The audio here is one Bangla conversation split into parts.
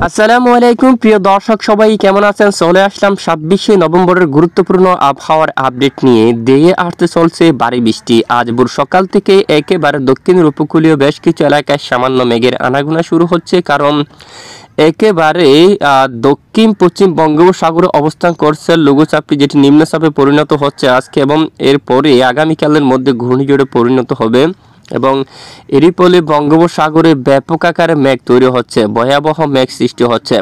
আসসালামু আলাইকুম প্রিয় দর্শক সবাই কেমন আছেন? চলে আসলাম ২৬শে নভেম্বরের গুরুত্বপূর্ণ আবহাওয়ার আপডেট নিয়ে। দেয়ে আসতে চলছে ভারী বৃষ্টি। আজ ভোর সকাল থেকে একেবারে দক্ষিণের উপকূলীয় বেশ কিছু এলাকায় সামান্য মেঘের আনাগোনা শুরু হচ্ছে, কারণ একেবারে দক্ষিণ পশ্চিম বঙ্গোপসাগরে অবস্থান করছে লঘুচাপটি, যেটি নিম্নচাপে পরিণত হচ্ছে আজকে এবং এরপরে আগামীকালের মধ্যে ঘূর্ণিঝড়ে পরিণত হবে এবং এরই ফলে বঙ্গোপসাগরে ব্যাপক আকারে মেঘ তৈরি হচ্ছে, ভয়াবহ মেঘ সৃষ্টি হচ্ছে।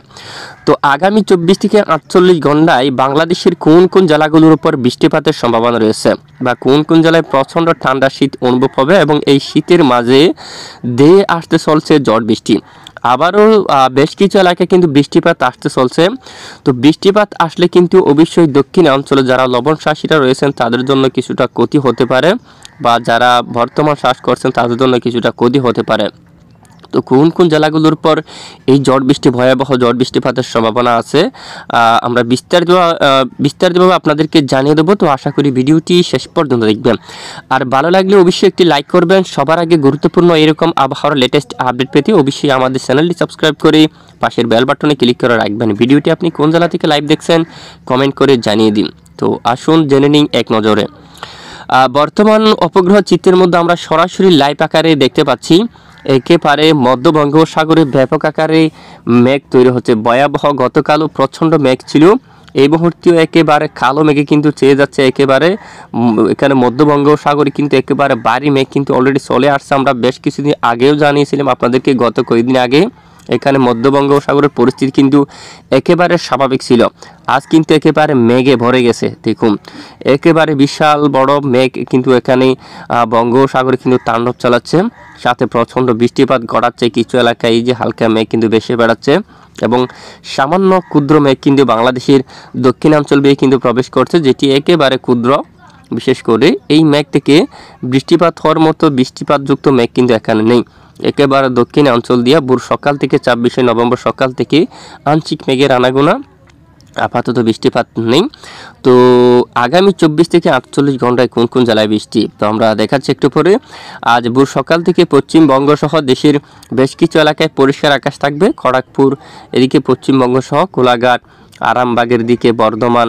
তো আগামী 24 থেকে 48 ঘন্টায় বাংলাদেশের কোন কোন জেলাগুলোর উপর বৃষ্টিপাতের সম্ভাবনা রয়েছে বা কোন কোন জেলায় প্রচণ্ড ঠান্ডা শীত অনুভব হবে এবং এই শীতের মাঝে ধেয়ে আসতে চলছে ঝড় বৃষ্টি। আবারও বেশ কিছু এলাকায় কিন্তু বৃষ্টিপাত আসতে চলছে। তো বৃষ্টিপাত আসলে কিন্তু অবশ্যই দক্ষিণ অঞ্চলে যারা লবণচাষীরা রয়েছেন তাদের জন্য কিছুটা ক্ষতি হতে পারে, বা যারা বর্তমান চাষ করছেন তাদের জন্য কিছুটা ক্ষতি হতে পারে। তো কোন কোন জেলাগুলোর পর এই ঝড় বৃষ্টি, ভয়াবহ ঝড় বৃষ্টিপাতের সম্ভাবনা আছে আমরা বিস্তারিতভাবে আপনাদেরকে জানিয়ে দেবো। তো আশা করি ভিডিওটি শেষ পর্যন্ত দেখবেন, আর ভালো লাগলে অবশ্যই একটি লাইক করবেন। সবার আগে গুরুত্বপূর্ণ এরকম আবহাওয়ার লেটেস্ট আপডেট পেতে অবশ্যই আমাদের চ্যানেলটি সাবস্ক্রাইব করে পাশের বেল বাটনে ক্লিক করে রাখবেন। ভিডিওটি আপনি কোন জেলা থেকে লাইভ দেখছেন কমেন্ট করে জানিয়ে দিন। তো আসুন জেনে নিন এক নজরে। বর্তমান উপগ্রহ চিত্রের মধ্যে আমরা সরাসরি লাইভ আকারে দেখতে পাচ্ছি একেবারে মধ্য বঙ্গোপসাগরে ব্যাপক আকারে মেঘ তৈরি হচ্ছে, ভয়াবহ। গতকালও প্রচণ্ড মেঘ ছিল, এই মুহূর্তেও একেবারে কালো মেঘে কিন্তু চেয়ে যাচ্ছে। একেবারে এখানে মধ্য বঙ্গোপসাগরে কিন্তু একেবারে ভারী মেঘ কিন্তু অলরেডি চলে আসছে। আমরা বেশ কিছুদিন আগেও জানিয়েছিলাম আপনাদেরকে, গত কয়েকদিন আগে এখানে মধ্য বঙ্গোপসাগরের পরিস্থিতি কিন্তু একেবারে স্বাভাবিক ছিল। আজ কিন্তু একেবারে মেঘে ভরে গেছে। দেখুন একেবারে বিশাল বড় মেঘ কিন্তু এখানে বঙ্গোপসাগরে কিন্তু তাণ্ডব চালাচ্ছে, সাথে প্রচণ্ড বৃষ্টিপাত ঘটাচ্ছে। কিছু এলাকায় এই যে হালকা মেঘ কিন্তু বেশি বেড়াচ্ছে এবং সামান্য ক্ষুদ্র মেঘ কিন্তু বাংলাদেশের দক্ষিণাঞ্চল বেয়ে কিন্তু প্রবেশ করছে, যেটি একেবারে ক্ষুদ্র। বিশেষ করে এই মেঘ থেকে বৃষ্টিপাত হওয়ার মতো বৃষ্টিপাতযুক্ত মেঘ কিন্তু এখানে নেই। একেবারে দক্ষিণ অঞ্চল দিয়ে ভোর সকাল থেকে ২৬শে নভেম্বর সকাল থেকে আংশিক মেঘের আনাগোনা, আপাতত বৃষ্টিপাত নেই। তো আগামী 24 থেকে 48 ঘন্টায় কোন কোন জেলায় বৃষ্টি, তো আমরা দেখাচ্ছি একটু পরে। আজ ভোর সকাল থেকে পশ্চিমবঙ্গ সহ দেশের বেশ কিছু এলাকায় পরিষ্কার আকাশ থাকবে। খড়গপুর এদিকে পশ্চিমবঙ্গ সহ কোলাঘাট, আরামবাগের দিকে, বর্ধমান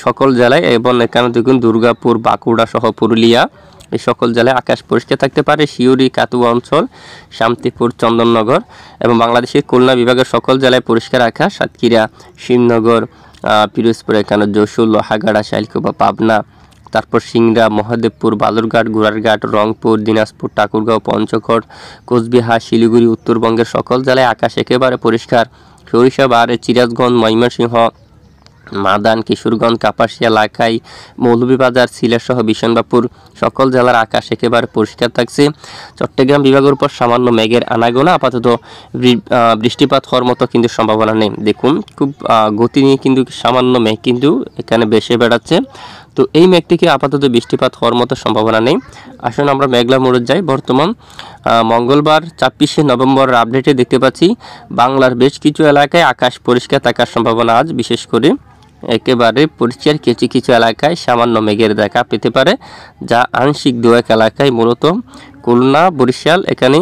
সকল জেলায় এবং এখানে দেখুন দুর্গাপুর, বাঁকুড়া সহ পুরুলিয়া এই সকল জেলায় আকাশ পরিষ্কার থাকতে পারে। সিউড়ি, কাতুয়া অঞ্চল, শান্তিপুর, চন্দননগর এবং বাংলাদেশের খুলনা বিভাগের সকল জেলায় পরিষ্কার আকাশ। সাতক্ষীরা, শিবনগর, পিরোজপুর, এখানে যশোর, লোহাগাড়া, শাইলকুপা, পাবনা, তারপর সিংড়া, মহাদেবপুর, বালুরঘাট, গোড়ারঘাট, রংপুর, দিনাজপুর, ঠাকুরগাঁও, পঞ্চগড়, কোচবিহার, শিলিগুড়ি, উত্তরবঙ্গের সকল জেলায় আকাশ একেবারে পরিষ্কার। সরিষা, বাহারে, সিরাজগঞ্জ, ময়মনসিংহ, মাদান, কিশোরগঞ্জ, কাপাসিয়া, লাখাই, মৌলভীবাজার, সিলেট সহ বিশনবাপুর সকল জেলার আকাশ একেবারে পরিষ্কার থাকছে। চট্টগ্রাম বিভাগের উপর সামান্য মেঘের আনাগোনা, আপাতত বৃষ্টিপাত হওয়ার মতো কিন্তু সম্ভাবনা নেই। দেখুন খুব গতি নিয়ে কিন্তু সামান্য মেঘ কিন্তু এখানে বেশি বেড়াচ্ছে। তো এই মেঘ থেকে আপাতত বৃষ্টিপাত হওয়ার মতো সম্ভাবনা নেই। আসুন আমরা মেঘলা মোড়ে যাই। বর্তমান মঙ্গলবার ২৬শে নভেম্বরের আপডেটে দেখতে পাচ্ছি বাংলার বেশ কিছু এলাকায় আকাশ পরিষ্কার থাকার সম্ভাবনা আজ, বিশেষ করে একেবারে পরিষ্কার কিছু কিছু এলাকায় সামান্য মেঘের দেখা পেতে পারে, যা আংশিক দু এক এলাকায়, মূলত খুলনা, বরিশাল, এখানে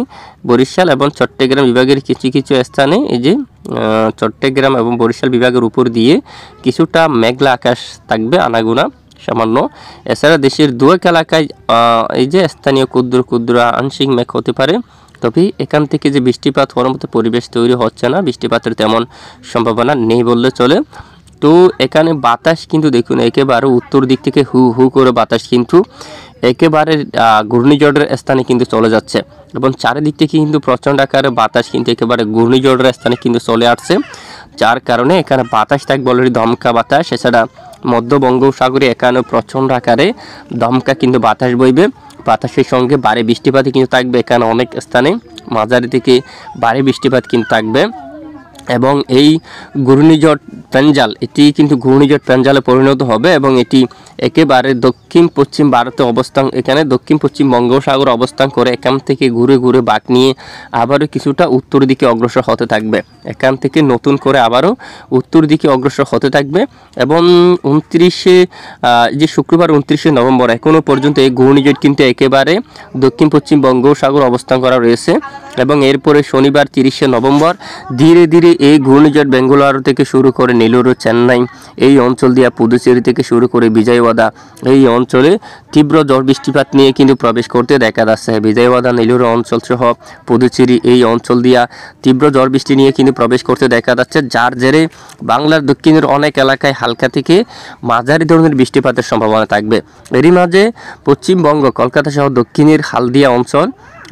বরিশাল এবং চট্টগ্রাম বিভাগের কিছু কিছু স্থানে এই যে চট্টগ্রাম এবং বরিশাল বিভাগের উপর দিয়ে কিছুটা মেঘলা আকাশ থাকবে, আনাগোনা সামান্য। এছাড়া দেশের দু এক এলাকায় এই যে স্থানীয় ক্ষুদ্র ক্ষুদ্র আংশিক মেঘ হতে পারে। তবে এখান থেকে যে বৃষ্টিপাত হওয়ার মতো পরিবেশ তৈরি হচ্ছে না, বৃষ্টিপাতের তেমন সম্ভাবনা নেই বললে চলে। তো এখানে বাতাস কিন্তু দেখুন একেবারে উত্তর দিক থেকে হু হু করে বাতাস কিন্তু একেবারে ঘূর্ণিঝড়ের স্থানে কিন্তু চলে যাচ্ছে এবং চারিদিক থেকে কিন্তু প্রচণ্ড আকারে বাতাস কিন্তু একেবারে ঘূর্ণিঝড়ের স্থানে কিন্তু চলে আসছে, যার কারণে এখানে বাতাস থাকবে অলরেডি দমকা বাতাস। এছাড়া মধ্য বঙ্গোপসাগরে এখানে প্রচণ্ড আকারে দমকা কিন্তু বাতাস বইবে, বাতাসের সঙ্গে ভারী বৃষ্টিপাত কিন্তু থাকবে। এখানে অনেক স্থানে মাঝারি থেকে ভারী বৃষ্টিপাত কিন্তু থাকবে এবং এই ঘূর্ণিঝড় পেঞ্জাল, এটি কিন্তু ঘূর্ণিঝড় পেঞ্জালে পরিণত হবে এবং এটি একেবারে দক্ষিণ পশ্চিম ভারতে অবস্থান, এখানে দক্ষিণ পশ্চিম বঙ্গোপসাগর অবস্থান করে এখান থেকে ঘুরে ঘুরে বাঁক নিয়ে আবারও কিছুটা উত্তর দিকে অগ্রসর হতে থাকবে। এখান থেকে নতুন করে আবারও উত্তর দিকে অগ্রসর হতে থাকবে এবং 29শে যে শুক্রবার 29শে নভেম্বর এখনও পর্যন্ত এই ঘূর্ণিঝড় কিন্তু একেবারে দক্ষিণ পশ্চিম বঙ্গোপসাগর অবস্থান করা রয়েছে এবং এরপরে শনিবার 30শে নভেম্বর ধীরে ধীরে এই ঘূর্ণিঝড় বেঙ্গালুরু থেকে শুরু করে নেলুরু, চেন্নাই এই অঞ্চল দিয়া পুদুচেরি থেকে শুরু করে বিজয়ওয়াদা এই অঞ্চলে তীব্র ঝড় বৃষ্টিপাত নিয়ে কিন্তু প্রবেশ করতে দেখা যাচ্ছে। বিজয়ওয়াদা, নেলুরু অঞ্চল সহ পুদুচেরি এই অঞ্চল দিয়া তীব্র ঝড় বৃষ্টি নিয়ে কিন্তু প্রবেশ করতে দেখা যাচ্ছে, যার জেরে বাংলার দক্ষিণের অনেক এলাকায় হালকা থেকে মাঝারি ধরনের বৃষ্টিপাতের সম্ভাবনা থাকবে। এরই মাঝে পশ্চিমবঙ্গ, কলকাতা সহ দক্ষিণের হালদিয়া অঞ্চল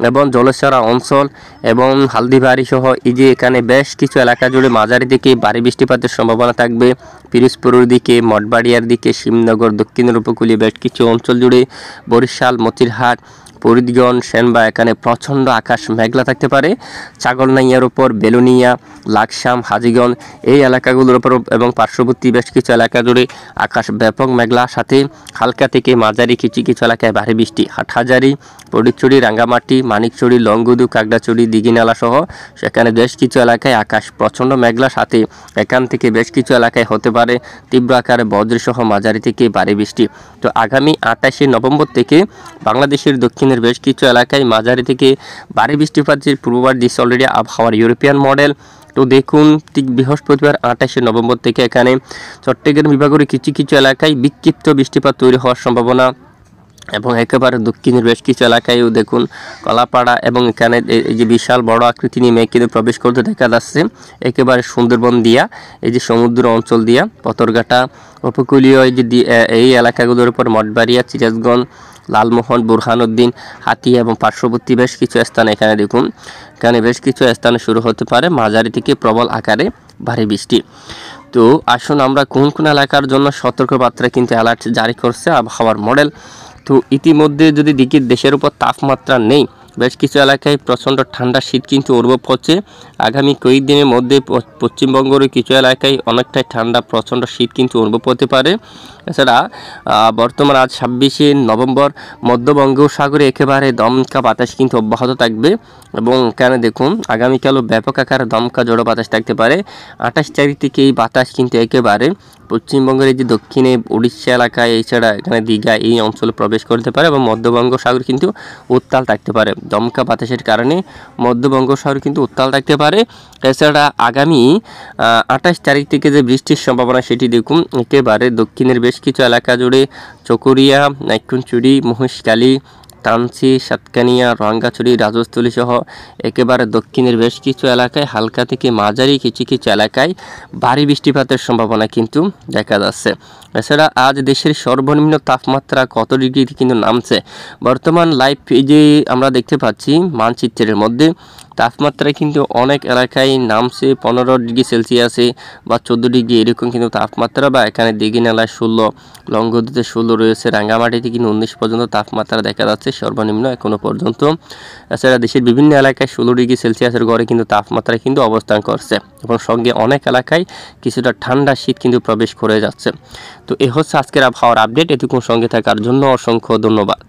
এবং জলছড়া অঞ্চল এবং হালদিবাড়ি সহ এই যে এখানে বেশ কিছু এলাকা জুড়ে মাঝারি দিকে ভারী বৃষ্টিপাতের সম্ভাবনা থাকবে। পিরোজপুরের দিকে, মঠবাড়িয়ার দিকে, শিবনগর, দক্ষিণের উপকূলীয় বেশ কিছু অঞ্চল জুড়ে, বরিশাল, মতিরহাট, ফরিদগঞ্জ, সেনবা এখানে প্রচণ্ড আকাশ মেঘলা থাকতে পারে। ছাগলনাইয়ার উপর, বেলুনিয়া, লাকসাম, হাজীগঞ্জ এই এলাকাগুলোর উপর এবং পার্শ্ববর্তী বেশ কিছু এলাকা জুড়ে আকাশ ব্যাপক মেঘলা, সাথে হালকা থেকে মাঝারি কিছু কিছু এলাকায় ভারী বৃষ্টি। হাটহাজারী, ফটিকছড়ি, রাঙ্গামাটি, মানিকছড়ি, লংগুদু, কাকড়াছড়ি, দিঘিনালা সহ সেখানে বেশ কিছু এলাকায় আকাশ প্রচণ্ড মেঘলা, সাথে এখান থেকে বেশ কিছু এলাকায় হতে পারে তীব্র আকারে বজ্রসহ মাঝারি থেকে ভারী বৃষ্টি। তো আগামী 28শে নভেম্বর থেকে বাংলাদেশের দক্ষিণের বেশ কিছু এলাকায় মাঝারি থেকে ভারী বৃষ্টিপাতের পূর্বাভাস দিচ্ছে অলরেডি আবহাওয়ার ইউরোপিয়ান মডেল। তো দেখুন, ঠিক বৃহস্পতিবার 28শে নভেম্বর থেকে এখানে চট্টগ্রাম বিভাগের কিছু কিছু এলাকায় বিক্ষিপ্ত বৃষ্টিপাত তৈরি হওয়ার সম্ভাবনা, এবং একেবারে দক্ষিণের বেশ কিছু এলাকায়ও দেখুন কলাপাড়া এবং এখানে এই যে বিশাল বড় আকৃতি নিয়ে মেঘ কিন্তু প্রবেশ করতে দেখা যাচ্ছে একেবারে সুন্দরবন দিয়া, এই যে সমুদ্র অঞ্চল দিয়া, পতরঘাটা উপকূলীয় এই যে এই এলাকাগুলোর উপর মঠবাড়িয়া, সিরাজগঞ্জ, লালমোহন, বুরহানুদ্দিন, হাতিয়া এবং পার্শ্ববর্তী বেশ কিছু স্থানে এখানে দেখুন এখানে বেশ কিছু স্থানে শুরু হতে পারে মাঝারি থেকে প্রবল আকারে ভারী বৃষ্টি। তো আসুন আমরা কোন কোন এলাকার জন্য সতর্কবার্তা কিন্তু অ্যালার্ট জারি করছে আবহাওয়ার মডেল। তো ইতিমধ্যে যদি দেখি দেশের উপর তাপমাত্রা নেই, বেশ কিছু এলাকায় প্রচণ্ড ঠান্ডা শীত কিন্তু অনুভব হচ্ছে। আগামী কয়েকদিনের মধ্যে পশ্চিমবঙ্গের কিছু এলাকায় অনেকটাই ঠান্ডা, প্রচণ্ড শীত কিন্তু অনুভব হতে পারে। এছাড়া বর্তমান আজ 26শে নভেম্বর মধ্য বঙ্গোপসাগরে একেবারে দমকা বাতাস কিন্তু অব্যাহত থাকবে, এবং এখানে দেখুন আগামীকালও ব্যাপক আকারে দমকা জোড়ো বাতাস থাকতে পারে। 28 তারিখ থেকে এই বাতাস কিন্তু একেবারে পশ্চিমবঙ্গের এই যে দক্ষিণে উড়িষ্যা এলাকায়, এছাড়া এখানে দীঘা এই অঞ্চলে প্রবেশ করতে পারে, এবং মধ্য বঙ্গোপসাগর কিন্তু উত্তাল থাকতে পারে। দমকা বাতাসের কারণে মধ্য বঙ্গোপসাগর কিন্তু উত্তাল থাকতে পারে। এছাড়া আগামী 28 তারিখ থেকে যে বৃষ্টির সম্ভাবনা সেটি দেখুন একেবারে দক্ষিণের বেশ কিছু এলাকা জুড়ে চকরিয়া, নাইক্ষুনচুরি, মহেশখালী, তানসি, সাতকানিয়া, রঙ্গাছড়ি, রাজস্থলী সহ একেবারে দক্ষিণের বেশ কিছু এলাকায় হালকা থেকে মাঝারি কিছু কিছু এলাকায় ভারী বৃষ্টিপাতের সম্ভাবনা কিন্তু দেখা যাচ্ছে। এছাড়া আজ দেশের সর্বনিম্ন তাপমাত্রা কত ডিগ্রি কিন্তু নামছে বর্তমান লাইভ এই যে আমরা দেখতে পাচ্ছি মানচিত্রের মধ্যে, তাপমাত্রা কিন্তু অনেক এলাকায় নামছে 15 ডিগ্রি সেলসিয়াসে বা 14 ডিগ্রি এরকম কিন্তু তাপমাত্রা, বা এখানে দিঘিনালায় 16, লংগদুতে 16 রয়েছে, রাঙ্গামাটিতে কিন্তু 19 পর্যন্ত তাপমাত্রা দেখা যাচ্ছে সর্বনিম্ন এখনো পর্যন্ত। এছাড়া দেশের বিভিন্ন এলাকায় 16 ডিগ্রি সেলসিয়াসের ঘরে কিন্তু তাপমাত্রা কিন্তু অবস্থান করছে, এবং সঙ্গে অনেক এলাকায় কিছুটা ঠান্ডা শীত কিন্তু প্রবেশ করে যাচ্ছে। তো এ হচ্ছে আজকের আবহাওয়ার আপডেট। এতক্ষণ সঙ্গে থাকার জন্য অসংখ্য ধন্যবাদ।